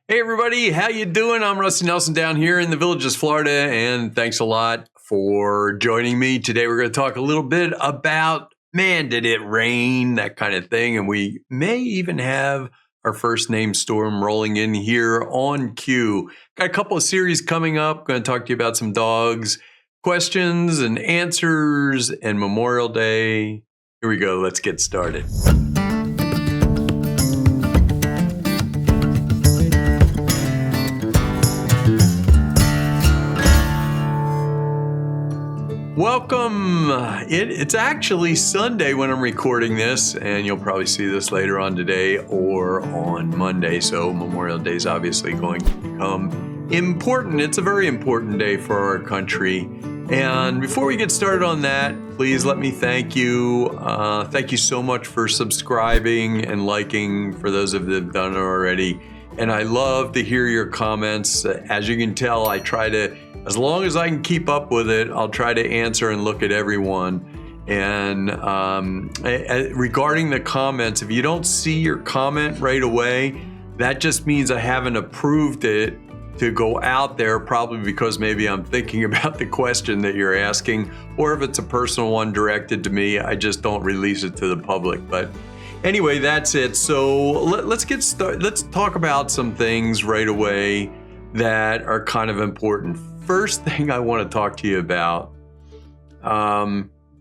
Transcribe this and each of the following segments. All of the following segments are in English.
Hey everybody, how you doing? I'm Rusty Nelson down here in the Villages, Florida, and thanks a lot for joining me. Today we're going to talk a little bit about, man, did it rain, that kind of thing, and we may even have our first name storm rolling in here on cue. Got a couple of series coming up. Going to talk to you about some dogs, questions and answers, and Memorial Day. Here we go. Let's get started. Welcome. It's actually Sunday when I'm recording this, and you'll probably see this later on today or on Monday. So Memorial Day is obviously going to become important. It's a very important day for our country. And before we get started on that, please let me thank you. Thank you so much for subscribing and liking, for those of you that have done it already. And I love to hear your comments. As you can tell, I try to, as long as I can keep up with it, I'll try to answer and look at everyone. And regarding the comments, if you don't see your comment right away, that just means I haven't approved it to go out there, probably because maybe I'm thinking about the question that you're asking, or if it's a personal one directed to me, I just don't release it to the public. But anyway, that's it. So let's get started. Let's talk about some things right away that are kind of important. First thing I want to talk to you about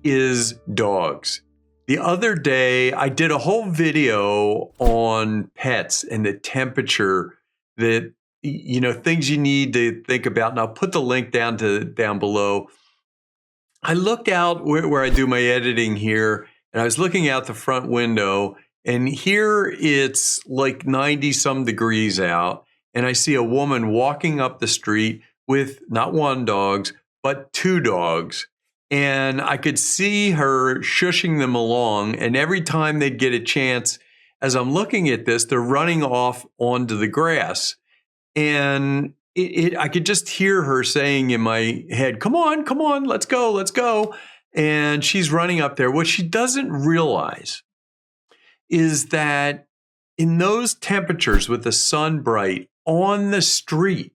is dogs. The other day, I did a whole video on pets and the temperature that, things you need to think about. And I'll put the link down below. I looked out where I do my editing here, and I was looking out the front window, and here it's like 90 some degrees out. And I see a woman walking up the street with not one dog, but two dogs. And I could see her shushing them along. And every time they'd get a chance, as I'm looking at this, they're running off onto the grass. And I could just hear her saying in my head, come on, let's go. And she's running up there. What she doesn't realize is that in those temperatures with the sun bright on the street,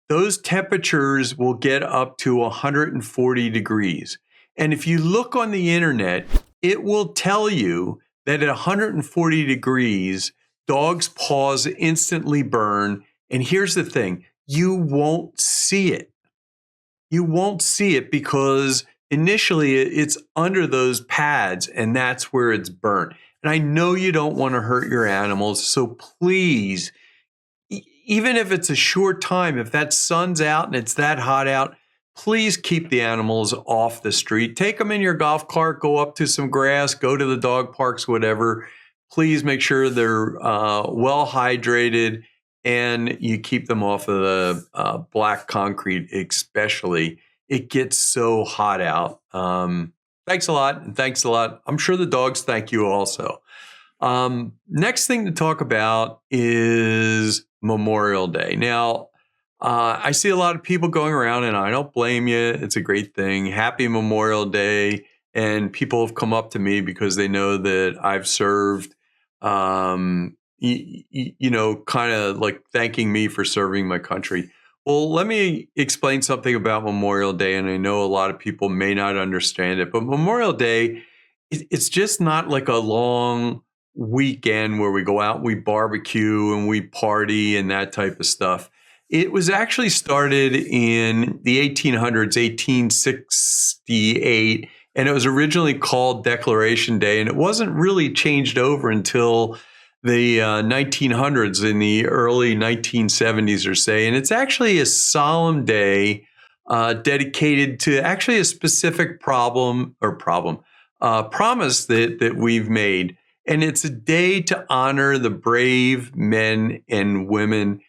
those temperatures will get up to 140 degrees. And if you look on the internet, it will tell you that at 140 degrees, dogs' paws instantly burn. And here's the thing, you won't see it. You won't see it because initially it's under those pads, and that's where it's burnt. And I know you don't want to hurt your animals, so please, even if it's a short time, if that sun's out and it's that hot out, please keep the animals off the street. Take them in your golf cart, go up to some grass, go to the dog parks, whatever. Please make sure they're well hydrated, and you keep them off of the black concrete especially. It gets so hot out. Thanks a lot, and thanks a lot. I'm sure the dogs thank you also. Next thing to talk about is Memorial Day. Now, I see a lot of people going around, and I don't blame you. It's a great thing. Happy Memorial Day. And people have come up to me because they know that I've served, kind of like thanking me for serving my country. Well, let me explain something about Memorial Day. And I know a lot of people may not understand it, but Memorial Day, it's just not like a long weekend where we go out and we barbecue and we party and that type of stuff. It was actually started in the 1800s, 1868, and it was originally called Declaration Day, and it wasn't really changed over until the 1900s, in the early 1970s or say. And it's actually a solemn day dedicated to actually a specific promise that we've made. And it's a day to honor the brave men and women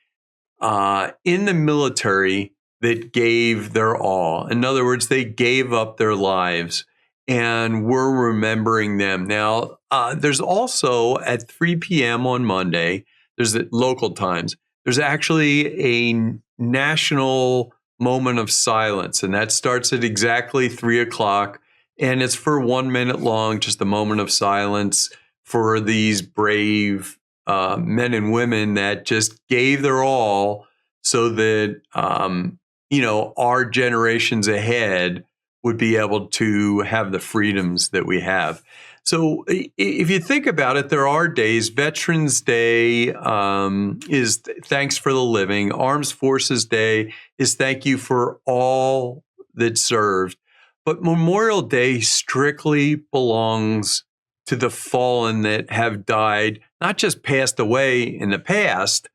in the military that gave their all. In other words, they gave up their lives, and we're remembering them. Now, there's also at 3 p.m. on Monday, there's at local times, there's actually a national moment of silence, and that starts at exactly 3 o'clock, and it's for 1 minute long, just a moment of silence for these brave men and women that just gave their all so that, our generations ahead would be able to have the freedoms that we have. So if you think about it, there are days. Veterans Day is thanks for the living. Armed Forces Day is thank you for all that served. But Memorial Day strictly belongs to the fallen that have died, not just passed away in the past,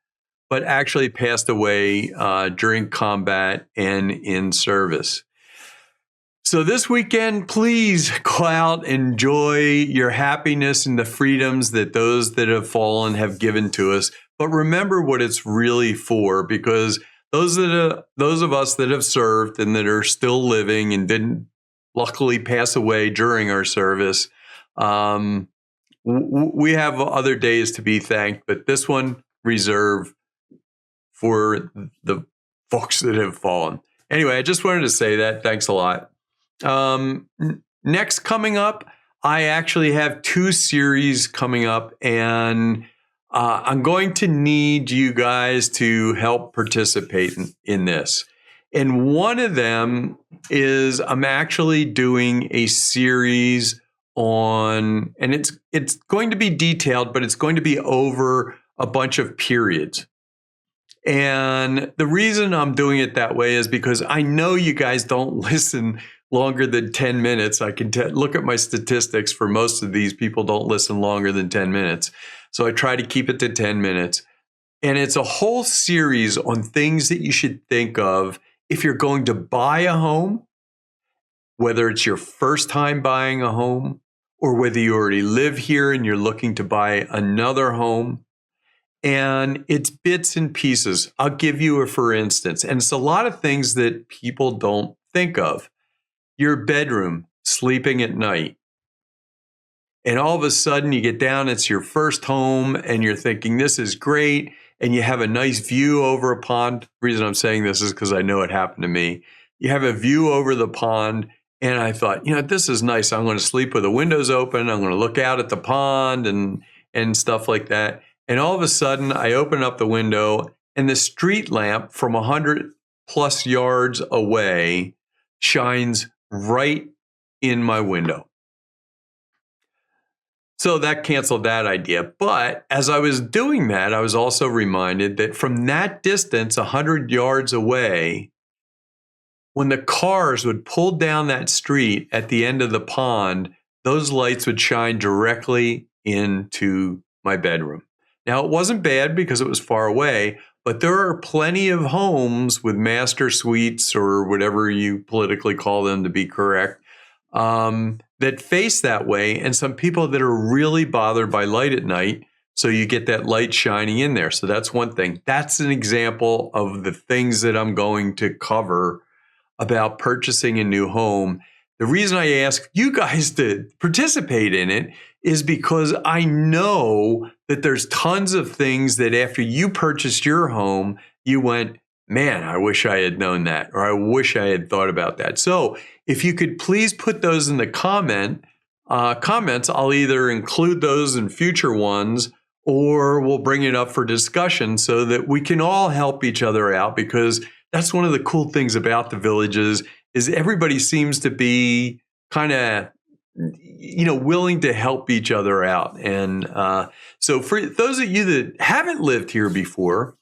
but actually passed away during combat and in service. So this weekend, please go out, enjoy your happiness and the freedoms that those that have fallen have given to us. But remember what it's really for, because those of us that have served and that are still living and didn't luckily pass away during our service, we have other days to be thanked, but this one reserved for the folks that have fallen. Anyway, I just wanted to say that. Thanks a lot. Next coming up, I actually have 2 series coming up, and I'm going to need you guys to help participate in this. And one of them is I'm actually doing a series on, and it's going to be detailed, but it's going to be over a bunch of periods. And the reason I'm doing it that way is because I know you guys don't listen longer than 10 minutes. I can look at my statistics for most of these people don't listen longer than 10 minutes. So I try to keep it to 10 minutes. And it's a whole series on things that you should think of if you're going to buy a home, whether it's your first time buying a home or whether you already live here and you're looking to buy another home. And it's bits and pieces. I'll give you a for instance, and it's a lot of things that people don't think of. Your bedroom, sleeping at night. And all of a sudden you get down, it's your first home and you're thinking, this is great. And you have a nice view over a pond. The reason I'm saying this is because I know it happened to me. You have a view over the pond. And I thought, this is nice. I'm going to sleep with the windows open. I'm going to look out at the pond and stuff like that. And all of a sudden I open up the window and the street lamp from 100 plus yards away shines right in my window. So that canceled that idea. But as I was doing that, I was also reminded that from that distance, 100 yards away, when the cars would pull down that street at the end of the pond, those lights would shine directly into my bedroom. Now, it wasn't bad because it was far away, but there are plenty of homes with master suites or whatever you politically call them to be correct, that face that way, and some people that are really bothered by light at night, so you get that light shining in there. So that's one thing. That's an example of the things that I'm going to cover about purchasing a new home. The reason I ask you guys to participate in it is because I know that there's tons of things that after you purchased your home, you went, man, I wish I had known that, or I wish I had thought about that. So if you could please put those in the comments, I'll either include those in future ones or we'll bring it up for discussion so that we can all help each other out, because that's one of the cool things about the Villages is everybody seems to be kind of, willing to help each other out. And so for those of you that haven't lived here before,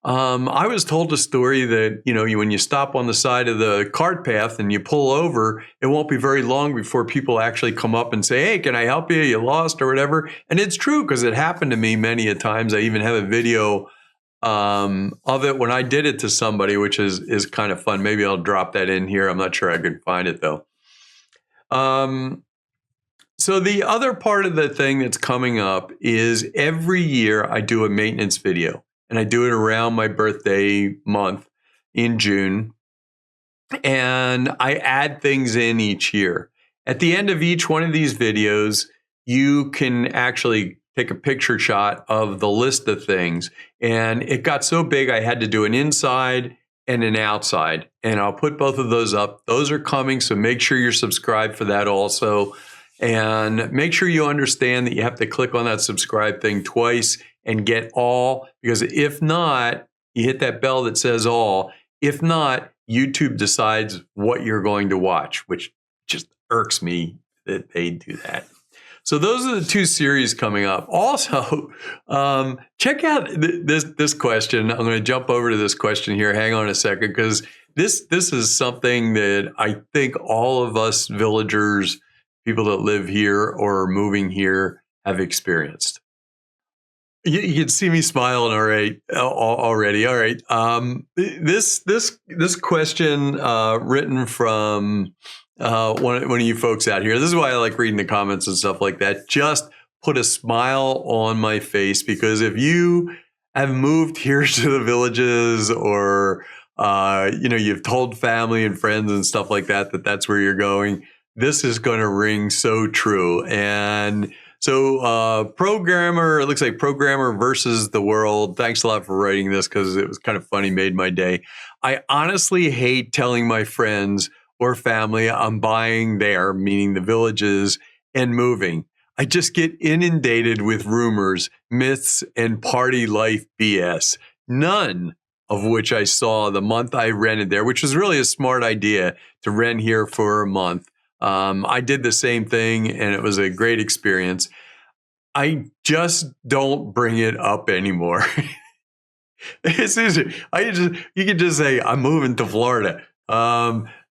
I was told a story that, when you stop on the side of the cart path and you pull over, it won't be very long before people actually come up and say, hey, can I help you? You lost or whatever. And it's true because it happened to me many a times. I even have a video of it when I did it to somebody, which is kind of fun. Maybe I'll drop that in here. I'm not sure I can find it though. So the other part of the thing that's coming up is every year I do a maintenance video, and I do it around my birthday month in June, and I add things in each year. At the end of each one of these videos, you can actually take a picture shot of the list of things. And it got so big, I had to do an inside and an outside. And I'll put both of those up. Those are coming, so make sure you're subscribed for that also. And make sure you understand that you have to click on that subscribe thing twice and get all, because if not, you hit that bell that says all. If not, YouTube decides what you're going to watch, which just irks me that they do that. So those are the two series coming up. Also, check out this question. I'm going to jump over to this question here. Hang on a second, because this is something that I think all of us villagers, people that live here or are moving here, have experienced. You can see me smiling already. All right. This question written from one of you folks out here. This is why I like reading the comments and stuff like that. Just put a smile on my face, because if you have moved here to the villages, or you've told family and friends and stuff like that that's where you're going, this is going to ring so true. And so programmer, it looks like Programmer versus the World. Thanks a lot for writing this, because it was kind of funny, made my day. I honestly hate telling my friends or family I'm buying there, meaning the villages, and moving. I just get inundated with rumors, myths, and party life BS, none of which I saw the month I rented there, which was really a smart idea to rent here for a month. I did the same thing, and it was a great experience. I just don't bring it up anymore. It's easy. You can just say, I'm moving to Florida.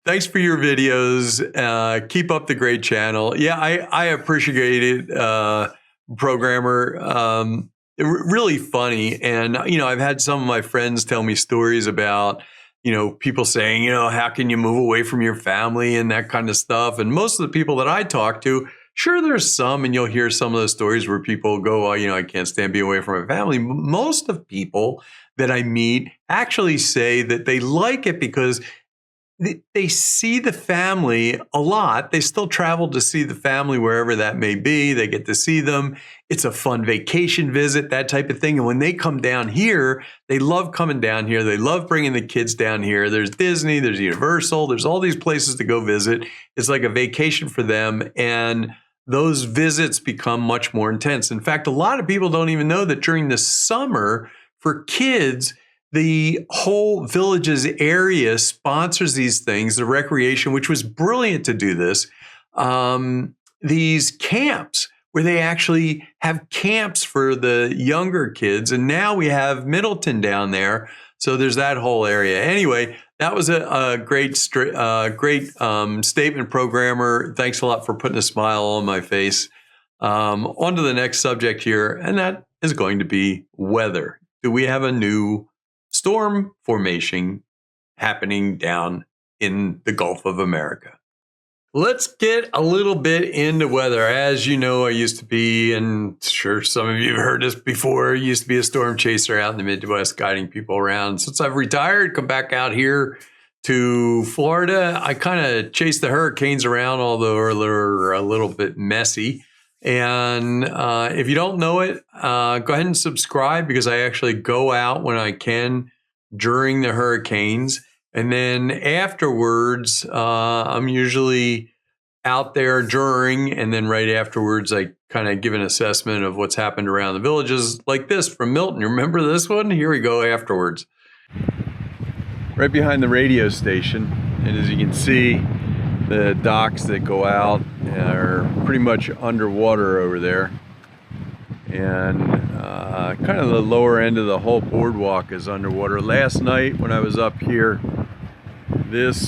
Thanks for your videos. Keep up the great channel. Yeah, I appreciate it, Programmer. Really funny. And, I've had some of my friends tell me stories about, people saying, how can you move away from your family and that kind of stuff. And most of the people that I talk to, sure, there's some, and you'll hear some of the stories where people go, I can't stand being away from my family. Most of the people that I meet actually say that they like it because they see the family a lot. They still travel to see the family wherever that may be. They get to see them. It's a fun vacation visit, that type of thing. And when they come down here, they love coming down here. They love bringing the kids down here. There's Disney, there's Universal, there's all these places to go visit. It's like a vacation for them. And those visits become much more intense. In fact, a lot of people don't even know that during the summer for kids, the whole villages area sponsors these things, the recreation, which was brilliant to do this, these camps where they actually have camps for the younger kids. And now we have Middleton down there. So there's that whole area. Anyway, that was a great statement, Programmer. Thanks a lot for putting a smile on my face. On to the next subject here, and that is going to be weather. Do we have a new storm formation happening down in the Gulf of America? Let's get a little bit into weather. As you know, I used to be, and sure some of you have heard this before, I used to be a storm chaser out in the Midwest, guiding people around. Since I've retired, come back out here to Florida, I kind of chase the hurricanes around, although they're a little bit messy. And if you don't know it, go ahead and subscribe, because I actually go out when I can during the hurricanes. And then afterwards, I'm usually out there during, and then right afterwards, I kind of give an assessment of what's happened around the villages, like this from Milton. You remember this one? Here we go afterwards. Right behind the radio station. And as you can see, the docks that go out are pretty much underwater over there. And kind of the lower end of the whole boardwalk is underwater. Last night when I was up here, these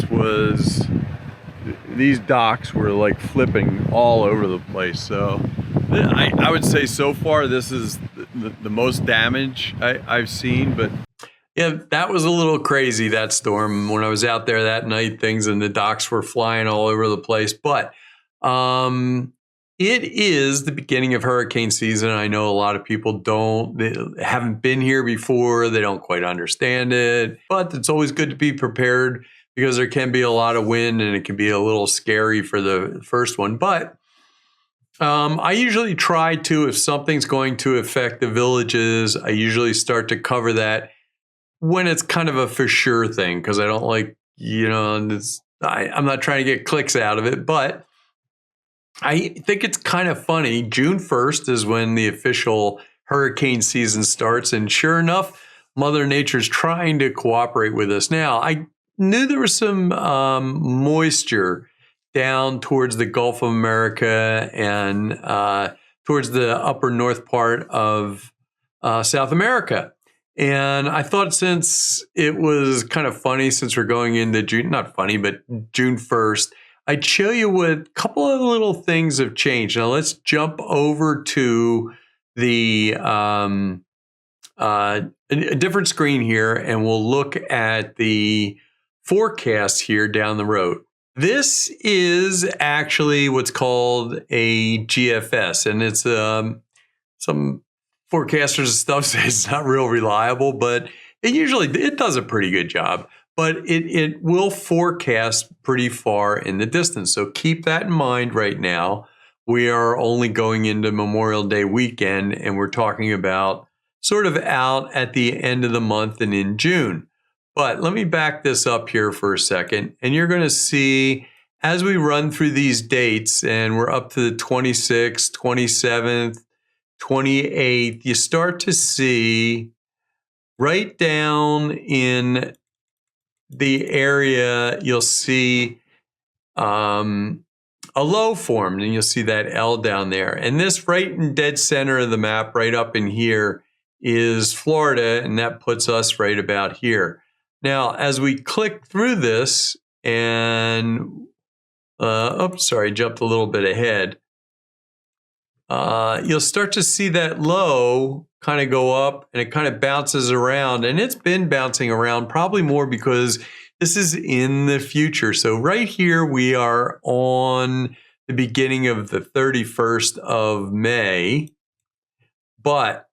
docks were like flipping all over the place. So I would say so far this is the most damage I've seen. But yeah, that was a little crazy, that storm. When I was out there that night, the docks were flying all over the place. But it is the beginning of hurricane season. I know a lot of people they haven't been here before. They don't quite understand it, but it's always good to be prepared, because there can be a lot of wind and it can be a little scary for the first one. But I usually try to, if something's going to affect the villages, I usually start to cover that when it's kind of a for sure thing, because I don't like, I'm not trying to get clicks out of it. But I think it's kind of funny. June 1st is when the official hurricane season starts. And sure enough, Mother Nature's trying to cooperate with us. Now, I knew there was some moisture down towards the Gulf of America and towards the upper north part of South America. And I thought, since it was kind of funny, since we're going into June, not funny, but June 1st, I'd show you what a couple of little things have changed. Now let's jump over to the a different screen here, and we'll look at the forecast here down the road. This is actually what's called a GFS, and it's some forecasters and stuff say it's not real reliable, but it does a pretty good job. But it will forecast pretty far in the distance. So keep that in mind right now. We are only going into Memorial Day weekend, and we're talking about sort of out at the end of the month and in June. But let me back this up here for a second, and you're going to see as we run through these dates, and we're up to the 26th, 27th, 28th, you start to see right down in the area, you'll see a low formed, and you'll see that L down there. And this right in dead center of the map, right up in here, is Florida, and that puts us right about here. Now, as we click through this, and jumped a little bit ahead. You'll start to see that low kind of go up, and it kind of bounces around, and it's been bouncing around probably more because this is in the future. So right here we are on the beginning of the 31st of May, but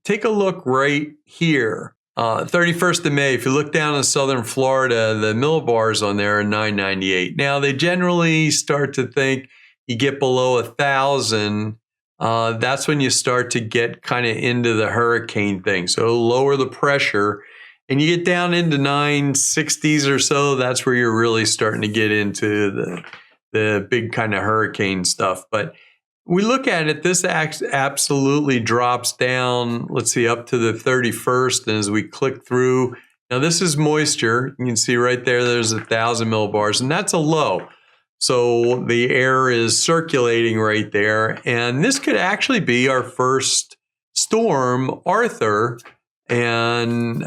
take a look right here. 31st of May, if you look down in southern Florida, the millibars on there are 998. Now they generally start to think you get below 1,000, that's when you start to get kind of into the hurricane thing. So lower the pressure, and you get down into 960s or so. That's where you're really starting to get into the big kind of hurricane stuff. But we look at it, this absolutely drops down, let's see, up to the 31st. And as we click through, now this is moisture. You can see right there, there's 1,000 millibars, and that's a low. So the air is circulating right there. And this could actually be our first storm, Arthur. And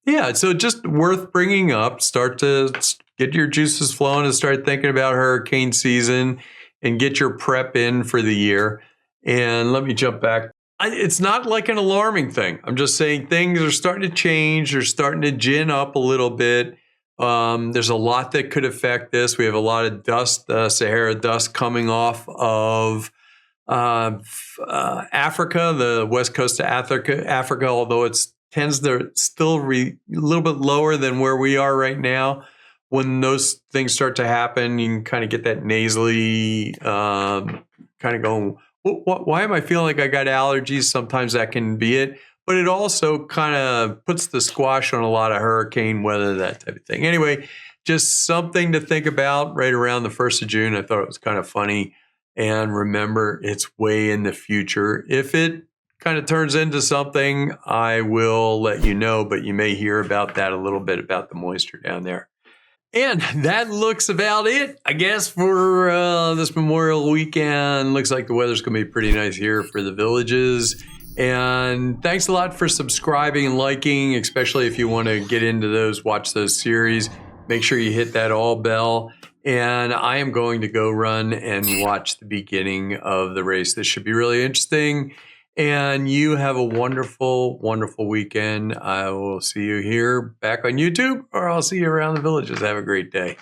yeah, so just worth bringing up. Start to get your juices flowing and start thinking about hurricane season and get your prep in for the year. And let me jump back. It's not like an alarming thing. I'm just saying things are starting to change. They're starting to gin up a little bit. There's a lot that could affect this. We have a lot of dust, Sahara dust coming off of Africa, the west coast of Africa, although it tends to still a little bit lower than where we are right now. When those things start to happen, you can kind of get that nasally kind of going, why am I feeling like I got allergies? Sometimes that can be it. But it also kind of puts the squash on a lot of hurricane weather, that type of thing. Anyway, just something to think about right around the 1st of June. I thought it was kind of funny. And remember, it's way in the future. If it kind of turns into something, I will let you know. But you may hear about that a little bit, about the moisture down there. And that looks about it, I guess, for this Memorial weekend. Looks like the weather's going to be pretty nice here for the villages. And thanks a lot for subscribing and liking, especially if you want to get into those, watch those series. Make sure you hit that all bell. And I am going to go run and watch the beginning of the race. This should be really interesting. And you have a wonderful, wonderful weekend. I will see you here back on YouTube, or I'll see you around the villages. Have a great day.